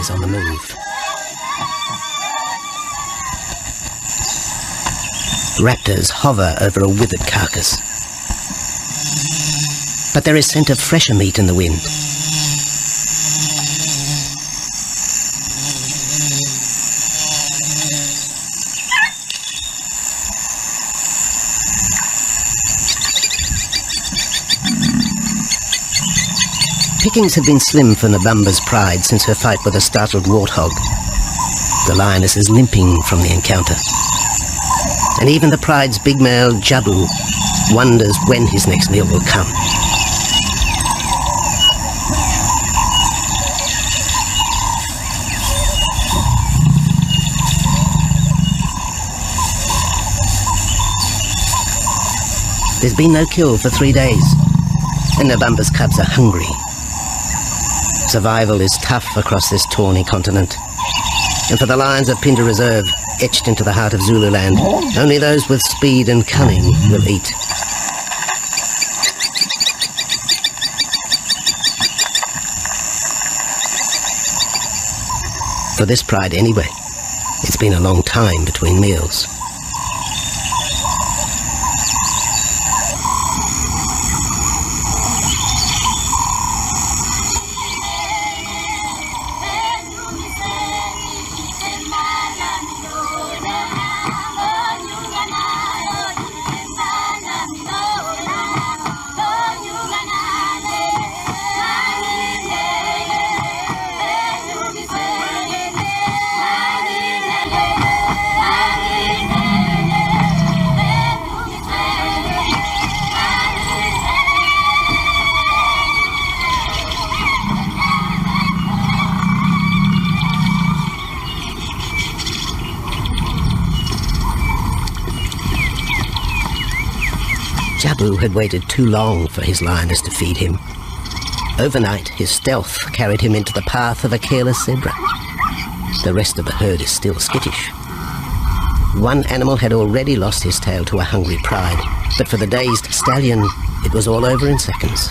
is on the move. Raptors hover over a withered carcass. But there is scent of fresher meat in the wind. Pickings have been slim for Nabamba's pride since her fight with a startled warthog. The lioness is limping from the encounter. And even the pride's big male, Jabu, wonders when his next meal will come. There's been no kill for 3 days, and Nabamba's cubs are hungry. Survival is tough across this tawny continent, and for the lions of Pinda Reserve, etched into the heart of Zululand, only those with speed and cunning will eat. For this pride anyway, it's been a long time between meals. Jabu had waited too long for his lioness to feed him. Overnight, his stealth carried him into the path of a careless zebra. The rest of the herd is still skittish. One animal had already lost his tail to a hungry pride, but for the dazed stallion, it was all over in seconds.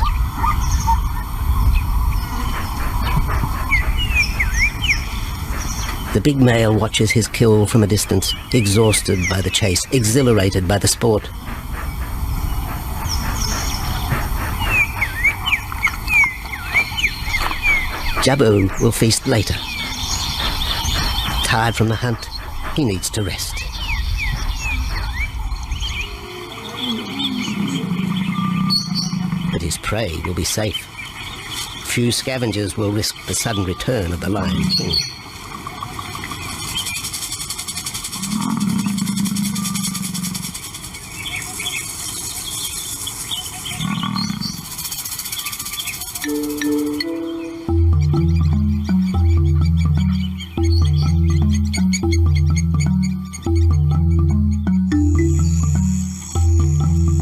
The big male watches his kill from a distance, exhausted by the chase, exhilarated by the sport. Jabu will feast later. Tired from the hunt, he needs to rest. But his prey will be safe. Few scavengers will risk the sudden return of the Lion King.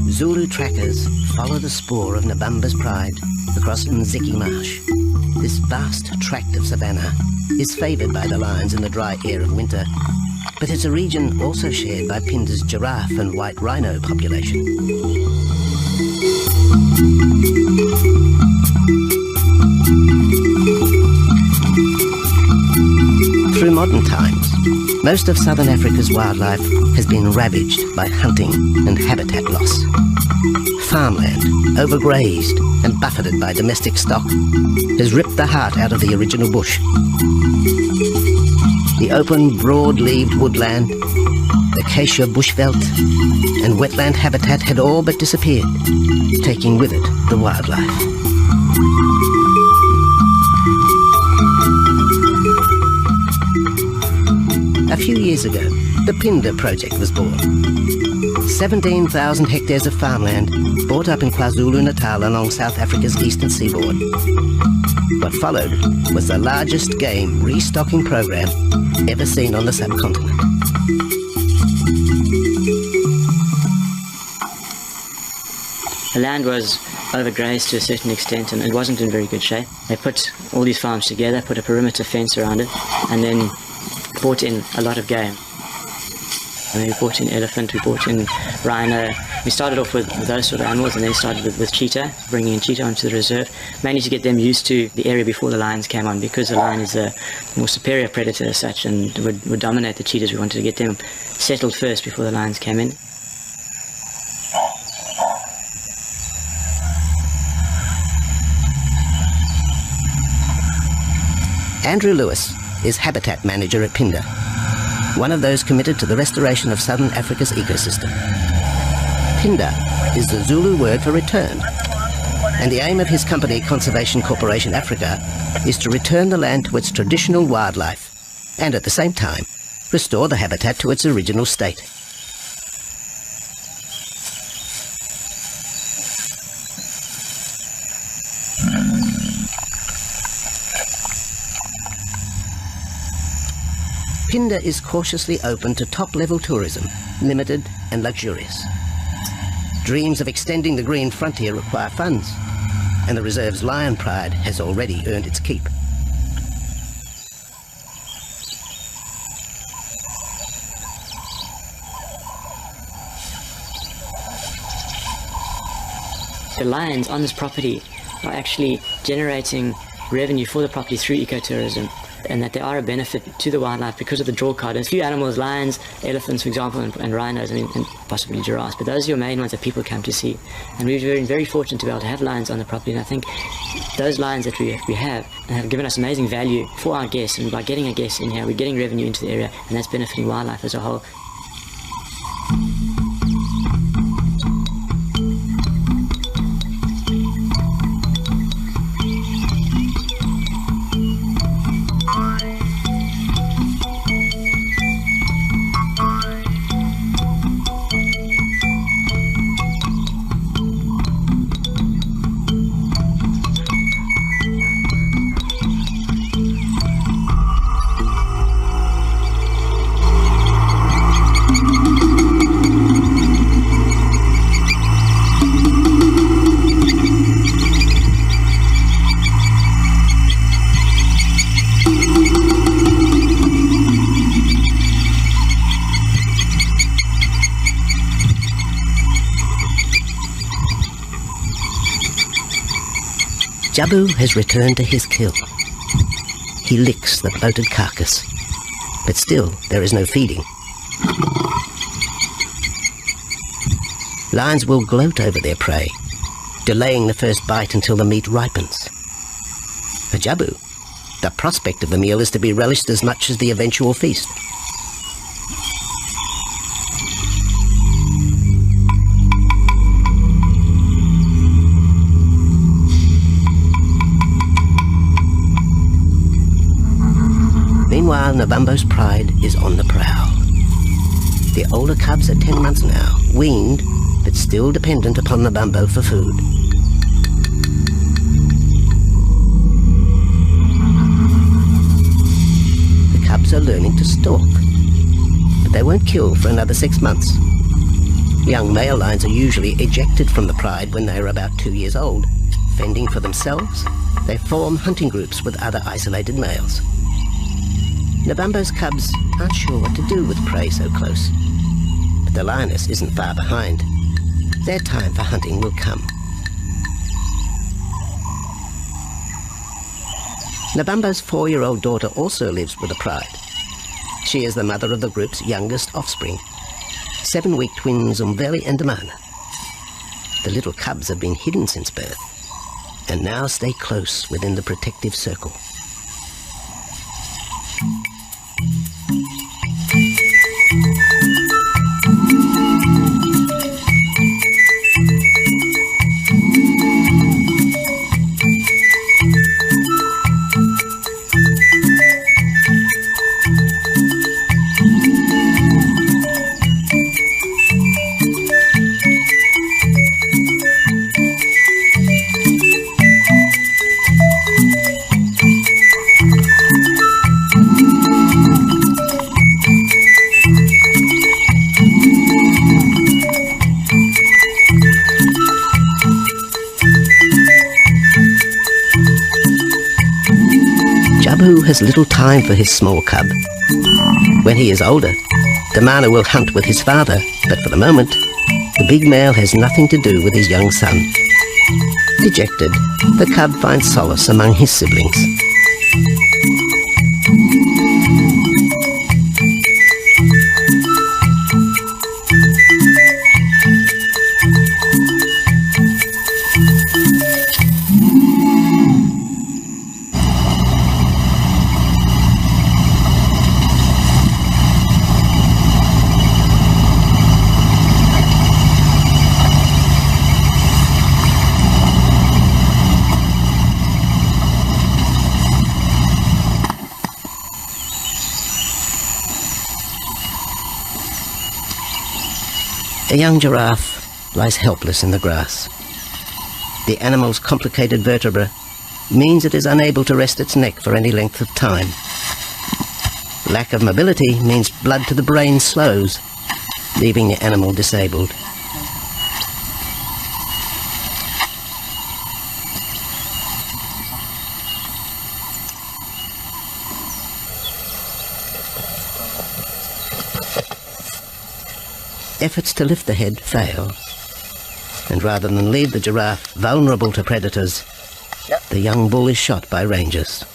Zulu trackers follow the spoor of Nabamba's pride across Nziki Marsh. This vast tract of savanna is favoured by the lions in the dry air of winter, but it's a region also shared by Pinda's giraffe and white rhino population. Through modern times, most of southern Africa's wildlife has been ravaged by hunting and habitat loss. Farmland, overgrazed and buffeted by domestic stock, has ripped the heart out of the original bush. The open, broad-leaved woodland, acacia bushveld, and wetland habitat had all but disappeared, taking with it the wildlife. A few years ago, the Pinda project was born. 17,000 hectares of farmland bought up in KwaZulu-Natal along South Africa's eastern seaboard. What followed was the largest game restocking program ever seen on the subcontinent. The land was overgrazed to a certain extent and it wasn't in very good shape. They put all these farms together, put a perimeter fence around it, and then brought in a lot of game. And we brought in elephant, we brought in rhino, We started off with those sort of animals and then started with cheetah, bringing in cheetah onto the reserve, mainly to get them used to the area before the lions came on, because the lion is a more superior predator as such and would dominate the cheetahs. We wanted to get them settled first before the lions came in. Andrew Lewis is habitat manager at Phinda, one of those committed to the restoration of southern Africa's ecosystem. Phinda is the Zulu word for return, and the aim of his company, Conservation Corporation Africa, is to return the land to its traditional wildlife and at the same time restore the habitat to its original state. Phinda is cautiously open to top-level tourism, limited and luxurious. Dreams of extending the green frontier require funds, and the reserve's lion pride has already earned its keep. The lions on this property are actually generating revenue for the property through ecotourism, and that they are a benefit to the wildlife because of the draw card. There's a few animals, lions, elephants, for example, and rhinos, and possibly giraffes, but those are your main ones that people come to see. And we've been very fortunate to be able to have lions on the property, and I think those lions that we have given us amazing value for our guests, and by getting our guests in here, we're getting revenue into the area, and that's benefiting wildlife as a whole. Jabu has returned to his kill. He licks the bloated carcass, but still there is no feeding. Lions will gloat over their prey, delaying the first bite until the meat ripens. For Jabu, the prospect of the meal is to be relished as much as the eventual feast. Meanwhile, Nabambo's pride is on the prowl. The older cubs are 10 months now, weaned, but still dependent upon Nabambo for food. The cubs are learning to stalk, but they won't kill for another 6 months. Young male lions are usually ejected from the pride when they are about 2 years old. Fending for themselves, they form hunting groups with other isolated males. Nabambo's cubs aren't sure what to do with prey so close, but the lioness isn't far behind. Their time for hunting will come. Nabambo's 4-year-old daughter also lives with the pride. She is the mother of the group's youngest offspring, 7-week twins Umveli and Damana. The little cubs have been hidden since birth, and now stay close within the protective circle. Jabu has little time for his small cub. When he is older, Damana will hunt with his father, but for the moment, The big male has nothing to do with his young son. Dejected, the cub finds solace among his siblings. A young giraffe lies helpless in the grass. The animal's complicated vertebra means it is unable to rest its neck for any length of time. Lack of mobility means blood to the brain slows, leaving the animal disabled. Efforts to lift the head fail, and rather than leave the giraffe vulnerable to predators, the young bull is shot by rangers.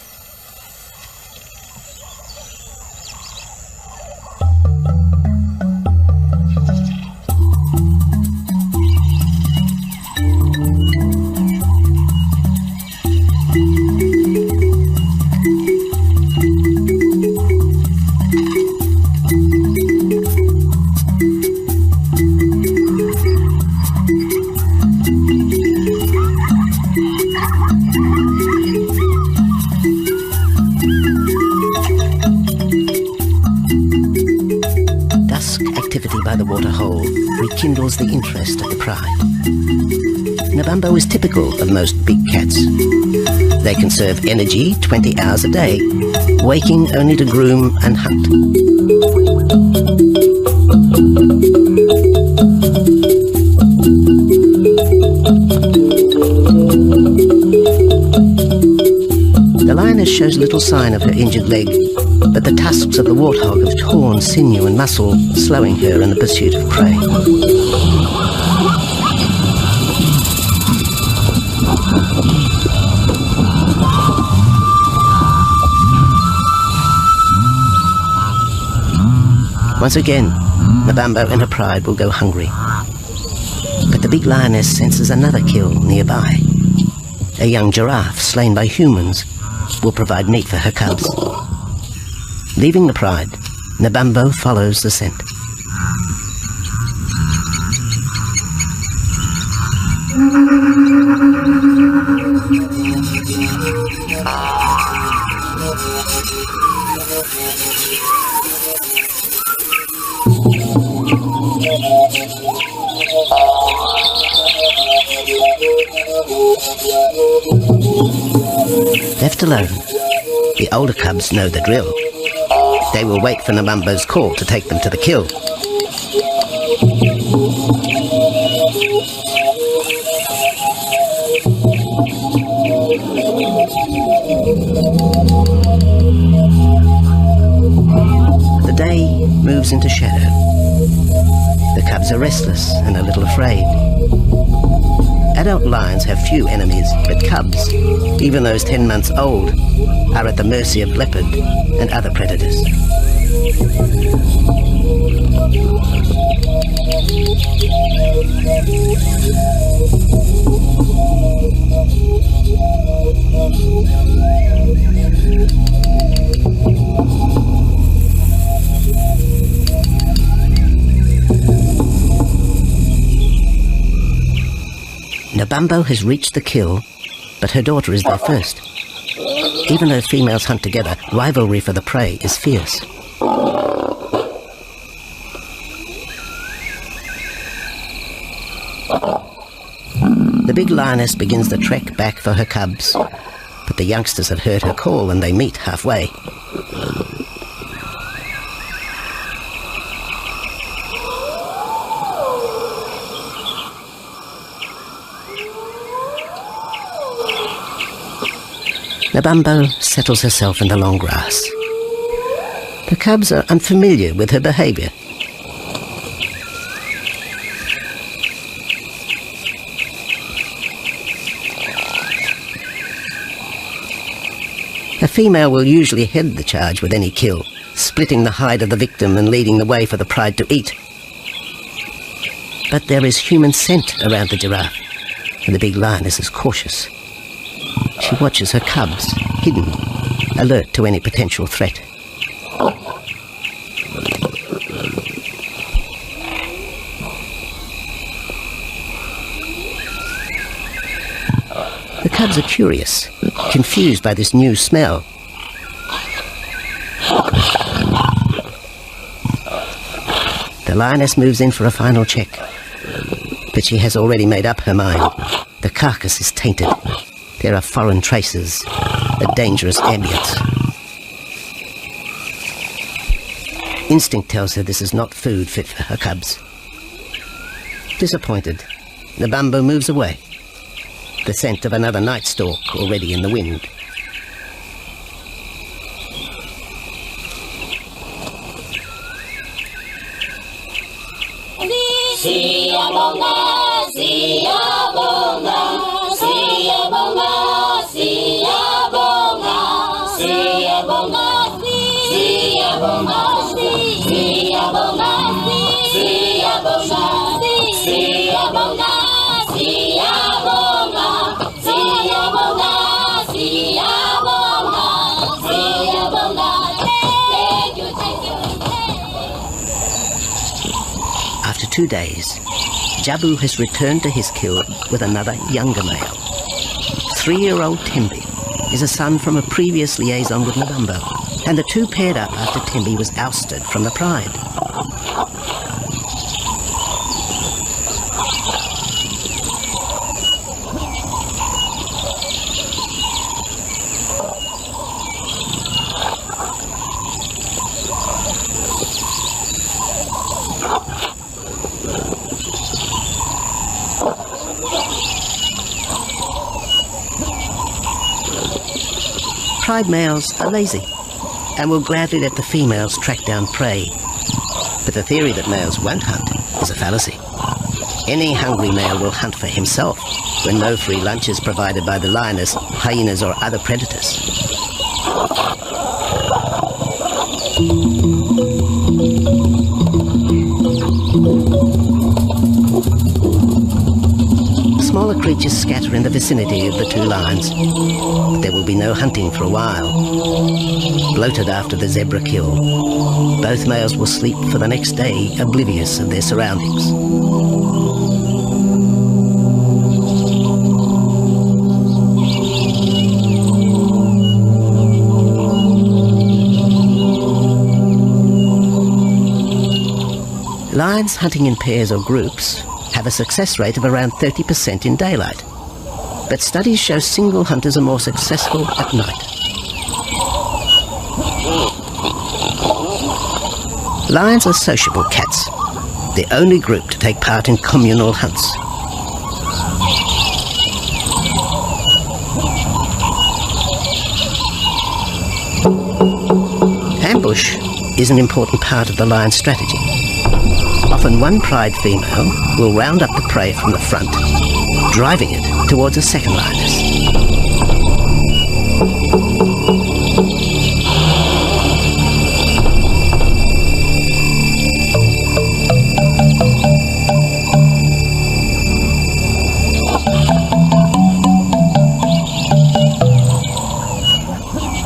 By the waterhole rekindles the interest of the pride. Nabambo is typical of most big cats. They conserve energy 20 hours a day, waking only to groom and hunt. The lioness shows little sign of her injured leg, but the tusks of the warthog have torn sinew and muscle, slowing her in the pursuit of prey. Once again, Nabambo in her pride will go hungry. But the big lioness senses another kill nearby. A young giraffe slain by humans will provide meat for her cubs. Leaving the pride, Nabambo follows the scent. Left alone, the older cubs know the drill. They will wait for Nabambo's call to take them to the kill. The day moves into shadow. The cubs are restless and a little afraid. Adult lions have few enemies, but cubs, even those 10 months old, are at the mercy of leopard and other predators. Nabambo has reached the kill, but her daughter is there first. Even though females hunt together, rivalry for the prey is fierce. The big lioness begins the trek back for her cubs, but the youngsters have heard her call and they meet halfway. Nabambo settles herself in the long grass. The cubs are unfamiliar with her behavior. A female will usually head the charge with any kill, splitting the hide of the victim and leading the way for the pride to eat. But there is human scent around the giraffe, and the big lioness is cautious. She watches her cubs, hidden, alert to any potential threat. The cubs are curious, confused by this new smell. The lioness moves in for a final check, but she has already made up her mind. The carcass is tainted. There are foreign traces, a dangerous ambience. Instinct tells her this is not food fit for her cubs. Disappointed, Nabambo moves away, the scent of another night stalk already in the wind. After 2 days, Jabu has returned to his kill with another younger male. 3-year-old Tembi is a son from a previous liaison with Nabambo, and the two paired up after Tembi was ousted from the pride. Pride males are lazy and will gladly let the females track down prey. But the theory that males won't hunt is a fallacy. Any hungry male will hunt for himself when no free lunch is provided by the lioness, hyenas or other predators. Smaller creatures scatter in the vicinity of the two lions. There will be no hunting for a while. Bloated after the zebra kill, both males will sleep for the next day, oblivious of their surroundings. Lions hunting in pairs or groups have a success rate of around 30% in daylight, but studies show single hunters are more successful at night. Lions are sociable cats, the only group to take part in communal hunts. Ambush is an important part of the lion's strategy. Often one pride female will round up the prey from the front, driving it towards a second lioness.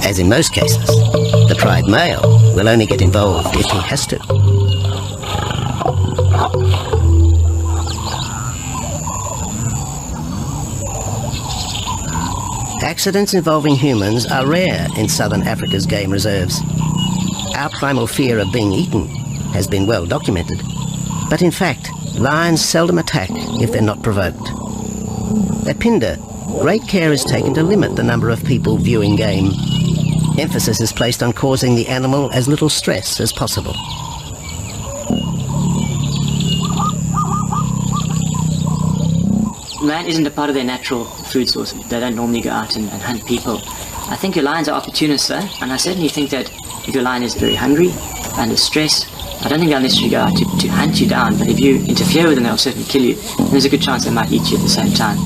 As in most cases, the pride male will only get involved if he has to. Accidents involving humans are rare in southern Africa's game reserves. Our primal fear of being eaten has been well documented, but in fact, lions seldom attack if they're not provoked. At Phinda, great care is taken to limit the number of people viewing game. Emphasis is placed on causing the animal as little stress as possible. Man isn't a part of their natural food source. They don't normally go out and hunt people. I think your lions are opportunists though, and I certainly think that if your lion is very hungry, under stress, I don't think they'll necessarily go out to hunt you down, but if you interfere with them, they'll certainly kill you. And there's a good chance they might eat you at the same time.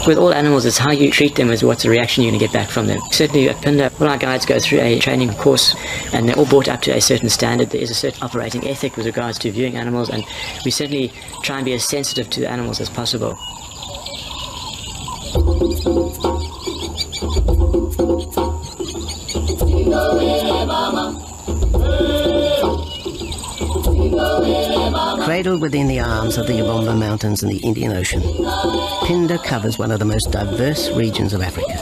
With all animals, it's how you treat them is what's the reaction you're going to get back from them. Certainly at Pinda, all our guides go through a training course and they're all brought up to a certain standard. There is a certain operating ethic with regards to viewing animals, and we certainly try and be as sensitive to the animals as possible. Cradled within the arms of the Ubomba Mountains and the Indian Ocean, Pinda covers one of the most diverse regions of Africa.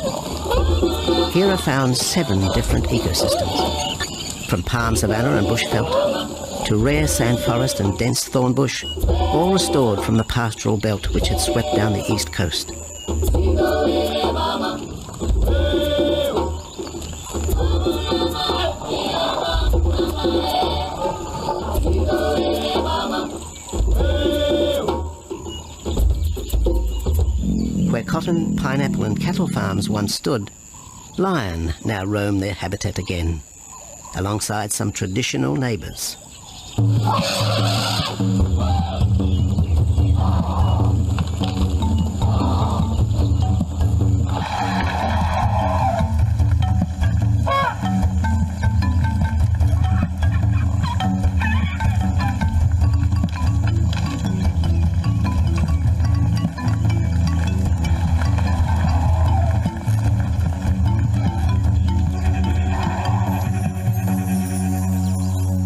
Here are found 7 different ecosystems, from palm savanna and bushveld to rare sand forest and dense thorn bush, all restored from the pastoral belt which had swept down the east coast. Where cotton, pineapple and cattle farms once stood, lion now roam their habitat again, alongside some traditional neighbours.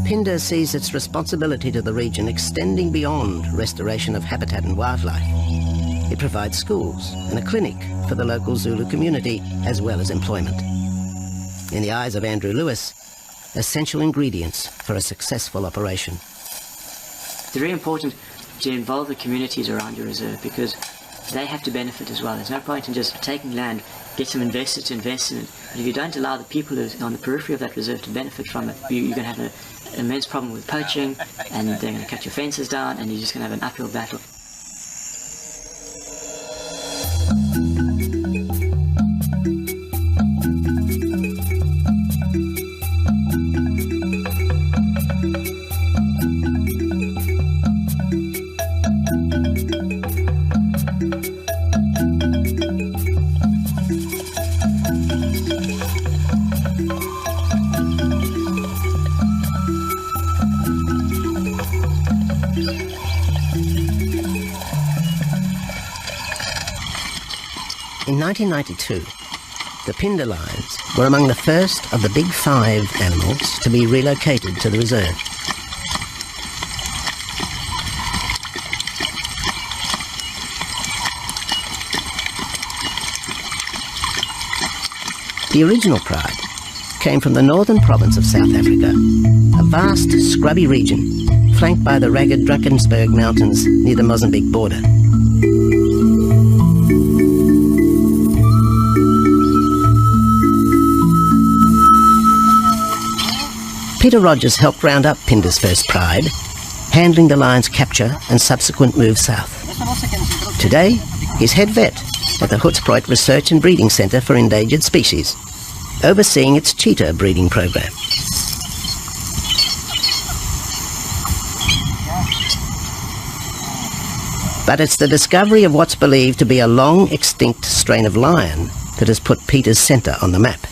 Pinda sees its responsibility to the region extending beyond restoration of habitat and wildlife. It provides schools and a clinic for the local Zulu community, as well as employment. In the eyes of Andrew Lewis, essential ingredients for a successful operation. It's very important to involve the communities around your reserve because they have to benefit as well. There's no point in just taking land, get some investors to invest in it. But if you don't allow the people who are on the periphery of that reserve to benefit from it, you're going to have an immense problem with poaching, and they're going to cut your fences down, and you're just going to have an uphill battle. In 1992, the Pinda lions were among the first of the big 5 animals to be relocated to the reserve. The original pride came from the northern province of South Africa, a vast scrubby region flanked by the ragged Drakensberg Mountains near the Mozambique border. Peter Rogers helped round up Pinda's first pride, handling the lion's capture and subsequent move south. Today, he's head vet at the Hoedspruit Research and Breeding Centre for Endangered Species, overseeing its cheetah breeding program. But it's the discovery of what's believed to be a long-extinct strain of lion that has put Peter's centre on the map.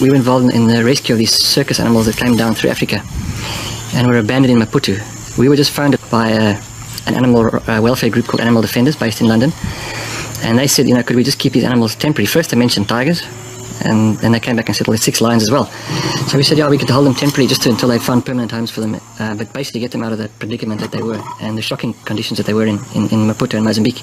We were involved in the rescue of these circus animals that came down through Africa and were abandoned in Maputo. We were just founded by an animal welfare group called Animal Defenders based in London, and they said, could we just keep these animals temporary? First they mentioned tigers, and then they came back and said, well, there's 6 lions as well. So we said, yeah, we could hold them temporarily just until they found permanent homes for them, but basically get them out of the predicament that they were and the shocking conditions that they were in Maputo and Mozambique.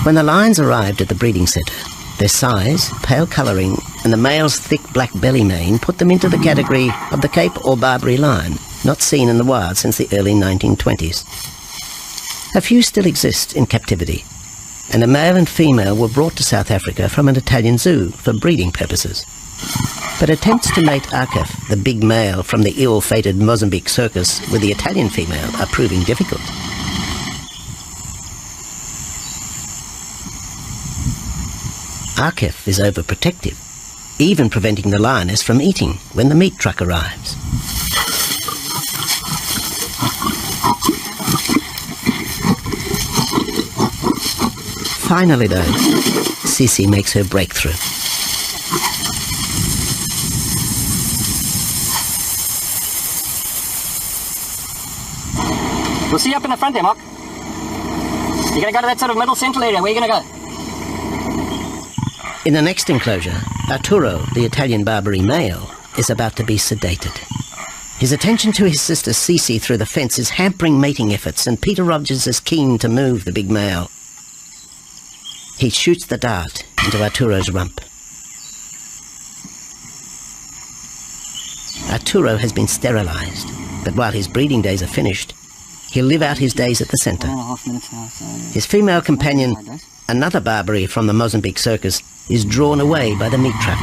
When the lions arrived at the breeding centre, their size, pale colouring and the male's thick black belly mane put them into the category of the Cape or Barbary lion, not seen in the wild since the early 1920s. A few still exist in captivity, and a male and female were brought to South Africa from an Italian zoo for breeding purposes. But attempts to mate Akef, the big male from the ill-fated Mozambique circus, with the Italian female are proving difficult. Arketh is overprotective, even preventing the lioness from eating when the meat truck arrives. Finally, though, Sisi makes her breakthrough. We'll see you up in the front there, Mark. You're going to go to that sort of middle central area. Where are you going to go? In the next enclosure, Arturo, the Italian Barbary male, is about to be sedated. His attention to his sister Sisi through the fence is hampering mating efforts, and Peter Rogers is keen to move the big male. He shoots the dart into Arturo's rump. Arturo has been sterilized, but while his breeding days are finished, he'll live out his days at the centre. 1.5 minutes now, so... His female companion, another Barbary from the Mozambique circus, is drawn away by the meat trap.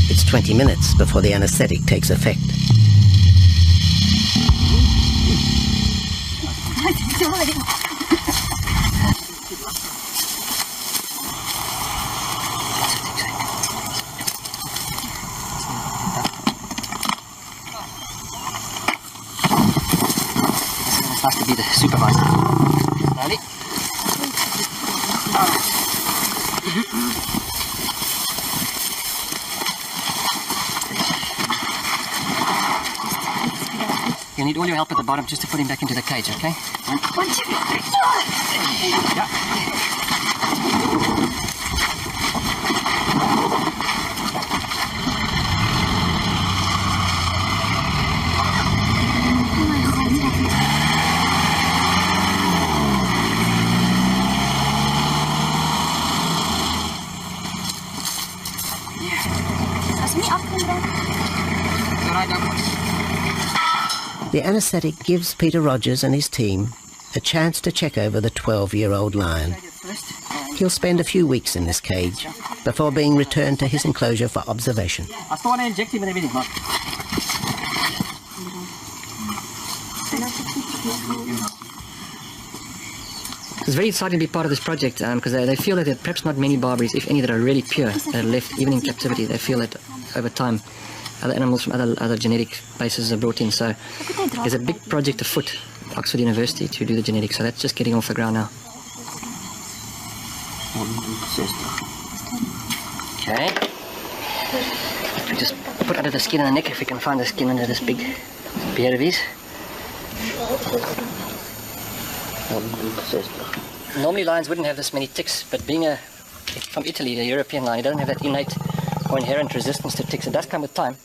It's 20 minutes before the anaesthetic takes effect. Has to be the supervisor. Slowly. You need all your help at the bottom just to put him back into the cage, okay? One, two, three. Yeah. The anaesthetic gives Peter Rogers and his team a chance to check over the 12-year-old lion. He'll spend a few weeks in this cage before being returned to his enclosure for observation. I still want to inject him and everything, Mark. It's very exciting to be part of this project because they feel that there are perhaps not many Barbaries, if any, that are really pure, that are left even in captivity. They feel that over time other animals from other genetic bases are brought in. So there's a big project afoot at Oxford University to do the genetics. So that's just getting off the ground now. Okay. We just put under the skin and the neck if we can find the skin under this big beard of his. Normally lions wouldn't have this many ticks, but being from Italy, the European lion, he doesn't have that innate or inherent resistance to ticks. It does come with time.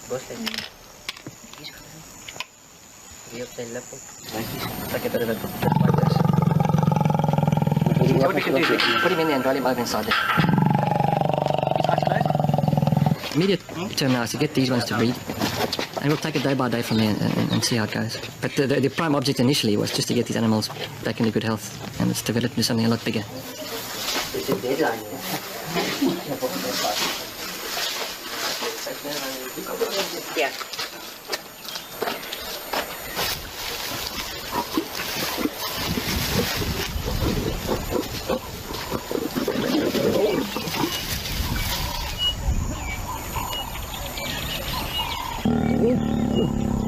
Like a bit of a bit like this. So what we can do is we can put him in there and roll him over inside there. Immediate term now is to get these ones to breed. And we'll take it day by day from there and see how it goes. But the prime object initially was just to get these animals back into good health, and it's developed into something a lot bigger. Yeah.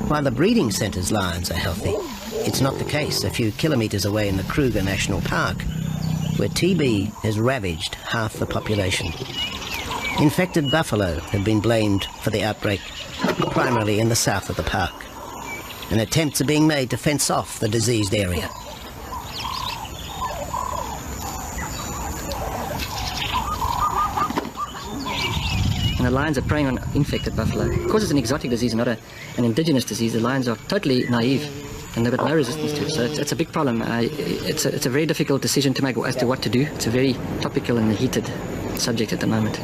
While the breeding centre's lions are healthy, it's not the case a few kilometres away in the Kruger National Park, where TB has ravaged half the population. Infected buffalo have been blamed for the outbreak, primarily in the south of the park, and attempts are being made to fence off the diseased area. And the lions are preying on infected buffalo. Because it's an exotic disease, not an indigenous disease, the lions are totally naive and they've got no resistance to it. So it's a big problem. It's a very difficult decision to make as to what to do. It's a very topical and heated subject at the moment.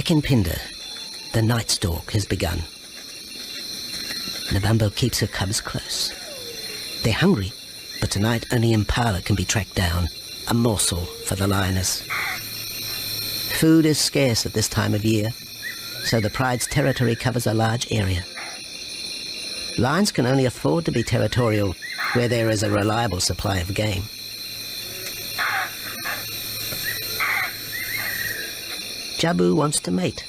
Back in Phinda, the night stalk has begun. Nabambo keeps her cubs close. They're hungry, but tonight only Impala can be tracked down, a morsel for the lioness. Food is scarce at this time of year, so the pride's territory covers a large area. Lions can only afford to be territorial where there is a reliable supply of game. Jabu wants to mate.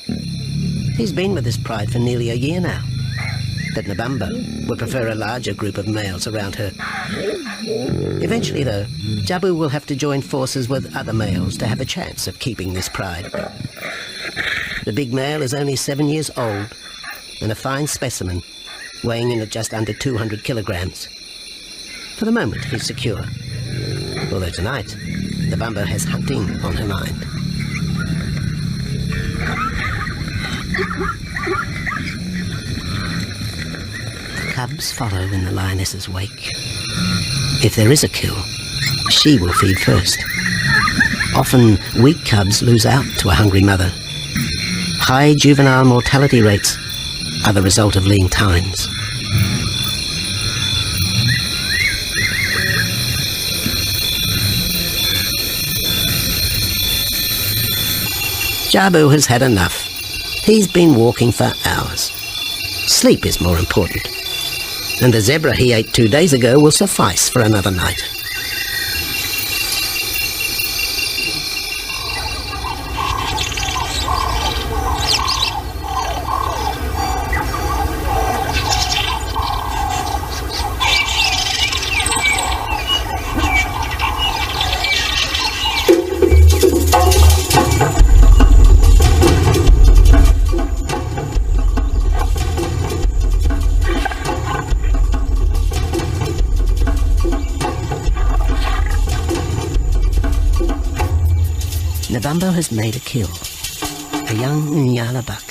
He's been with his pride for nearly a year now. But Nabambo would prefer a larger group of males around her. Eventually, though, Jabu will have to join forces with other males to have a chance of keeping this pride. The big male is only 7 years old and a fine specimen, weighing in at just under 200 kilograms. For the moment, he's secure. Although tonight, Nabambo has hunting on her mind. The cubs follow in the lioness's wake. If there is a kill, she will feed first. Often, weak cubs lose out to a hungry mother. High juvenile mortality rates are the result of lean times. Jabu has had enough. He's been walking for hours. Sleep is more important. And the zebra he ate 2 days ago will suffice for another night. Nabambo has made a kill, a young Nyala buck.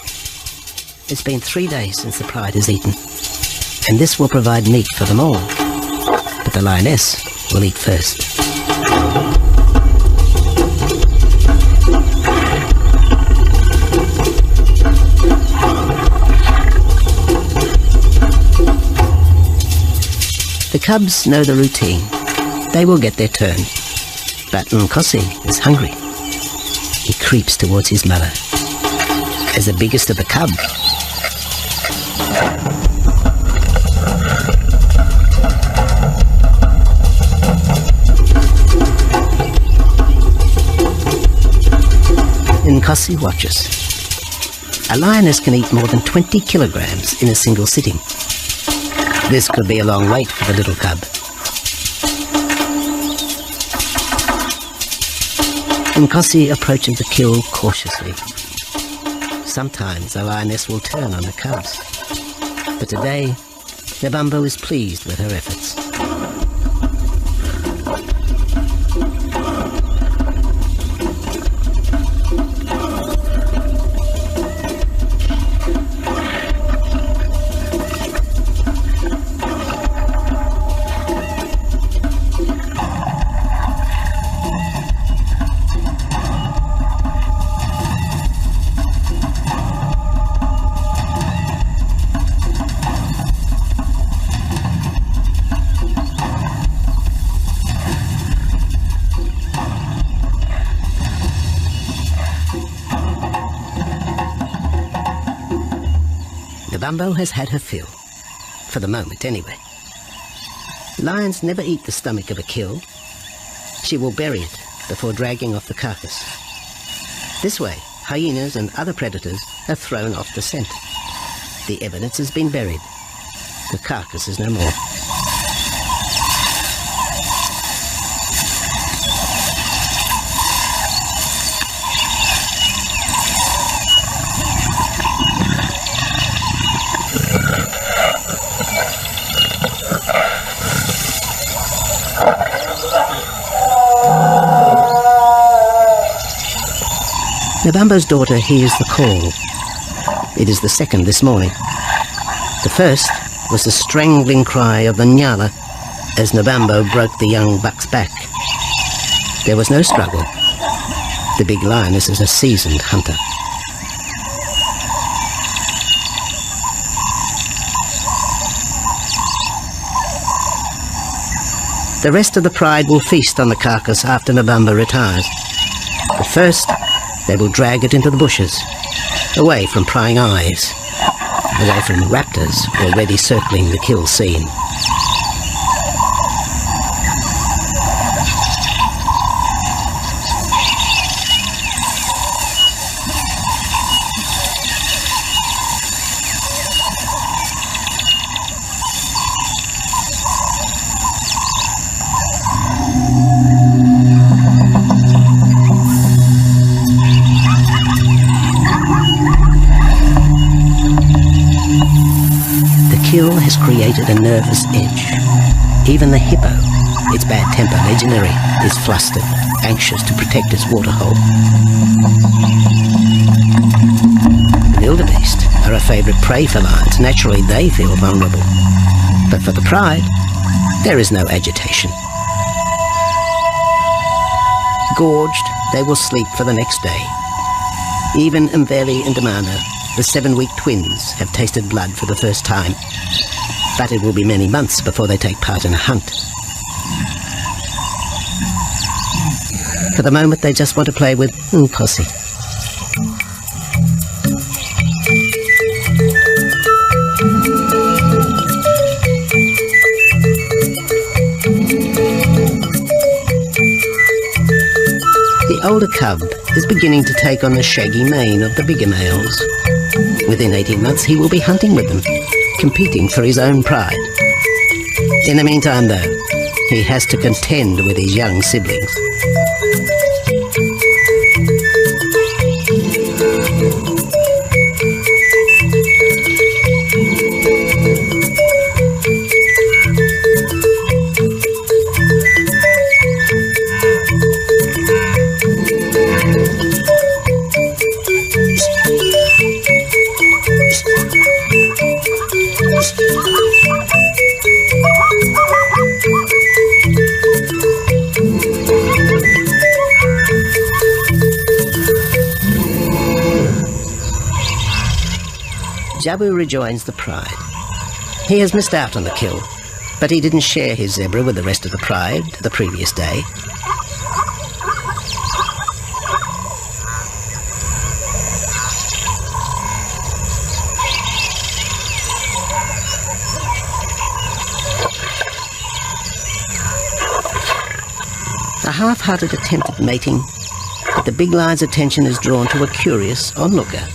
It's been 3 days since the pride has eaten, and this will provide meat for them all. But the lioness will eat first. The cubs know the routine. They will get their turn. But Nkosi is hungry. He creeps towards his mother. As the biggest of the cub, Nkosi watches. A lioness can eat more than 20 kilograms in a single sitting. This could be a long wait for the little cub. Nkosi approaches the kill cautiously. Sometimes the lioness will turn on the cubs, but today Nabambo is pleased with her efforts. Nabambo has had her fill, for the moment anyway. Lions never eat the stomach of a kill. She will bury it before dragging off the carcass. This way, hyenas and other predators are thrown off the scent. The evidence has been buried. The carcass is no more. Nabambo's daughter hears the call. It is the second this morning. The first was the strangling cry of the Nyala as Nabambo broke the young buck's back. There was no struggle. The big lioness is a seasoned hunter. The rest of the pride will feast on the carcass after Nabamba retires. But first, they will drag it into the bushes, away from prying eyes, away from raptors already circling the kill scene. Kill has created a nervous edge. Even the hippo, its bad temper legendary, is flustered, anxious to protect its waterhole. The wildebeest are a favourite prey for lions. Naturally, they feel vulnerable. But for the pride, there is no agitation. Gorged, they will sleep for the next day. Even Mveli and Damana, the 7-week twins, have tasted blood for the first time. But it will be many months before they take part in a hunt. For the moment, they just want to play with Nkosi. The older cub is beginning to take on the shaggy mane of the bigger males. Within 18 months, he will be hunting with them, competing for his own pride. In the meantime, though, he has to contend with his young siblings. Jabu rejoins the pride. He has missed out on the kill, but he didn't share his zebra with the rest of the pride the previous day. A half-hearted attempt at mating, but the big lion's attention is drawn to a curious onlooker.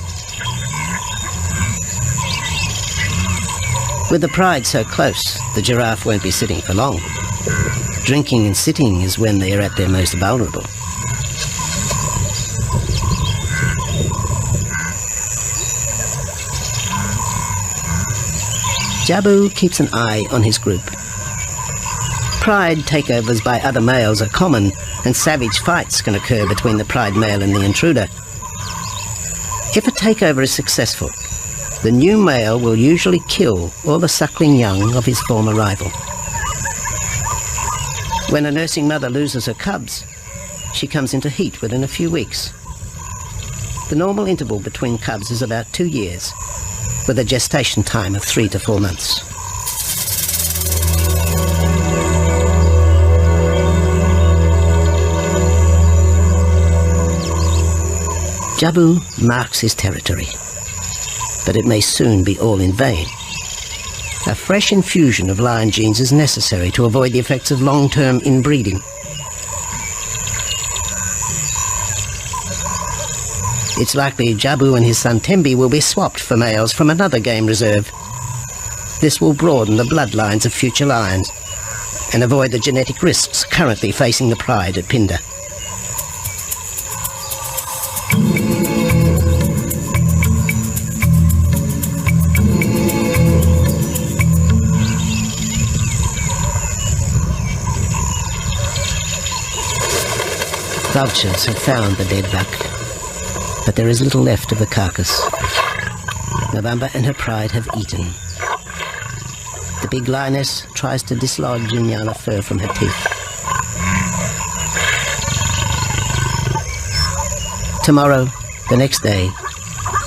With the pride so close, the giraffe won't be sitting for long. Drinking and sitting is when they are at their most vulnerable. Jabu keeps an eye on his group. Pride takeovers by other males are common, and savage fights can occur between the pride male and the intruder. If a takeover is successful, the new male will usually kill all the suckling young of his former rival. When a nursing mother loses her cubs, she comes into heat within a few weeks. The normal interval between cubs is about 2 years, with a gestation time of 3 to 4 months. Jabu marks his territory, but it may soon be all in vain. A fresh infusion of lion genes is necessary to avoid the effects of long-term inbreeding. It's likely Jabu and his son Tembi will be swapped for males from another game reserve. This will broaden the bloodlines of future lions and avoid the genetic risks currently facing the pride at Phinda. Vultures have found the dead buck, but there is little left of the carcass. Nabamba and her pride have eaten. The big lioness tries to dislodge Nyala fur from her teeth. Tomorrow, the next day,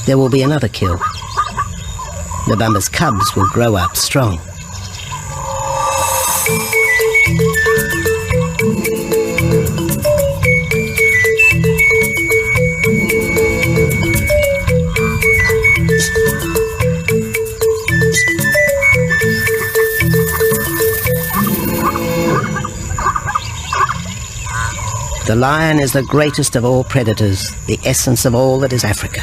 there will be another kill. Nabamba's cubs will grow up strong. The lion is the greatest of all predators, the essence of all that is Africa.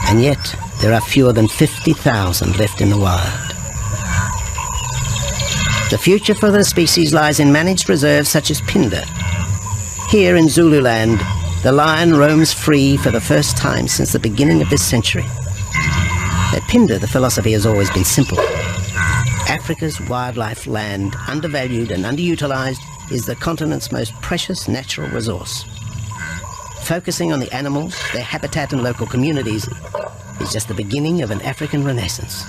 And yet, there are fewer than 50,000 left in the wild. The future for the species lies in managed reserves such as Phinda. Here in Zululand, the lion roams free for the first time since the beginning of this century. At Phinda, the philosophy has always been simple. Africa's wildlife land, undervalued and underutilized, is the continent's most precious natural resource. Focusing on the animals, their habitat and local communities is just the beginning of an African renaissance.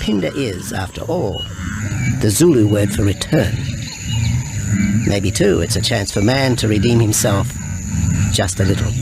Phinda is, after all, the Zulu word for return. Maybe too, it's a chance for man to redeem himself just a little.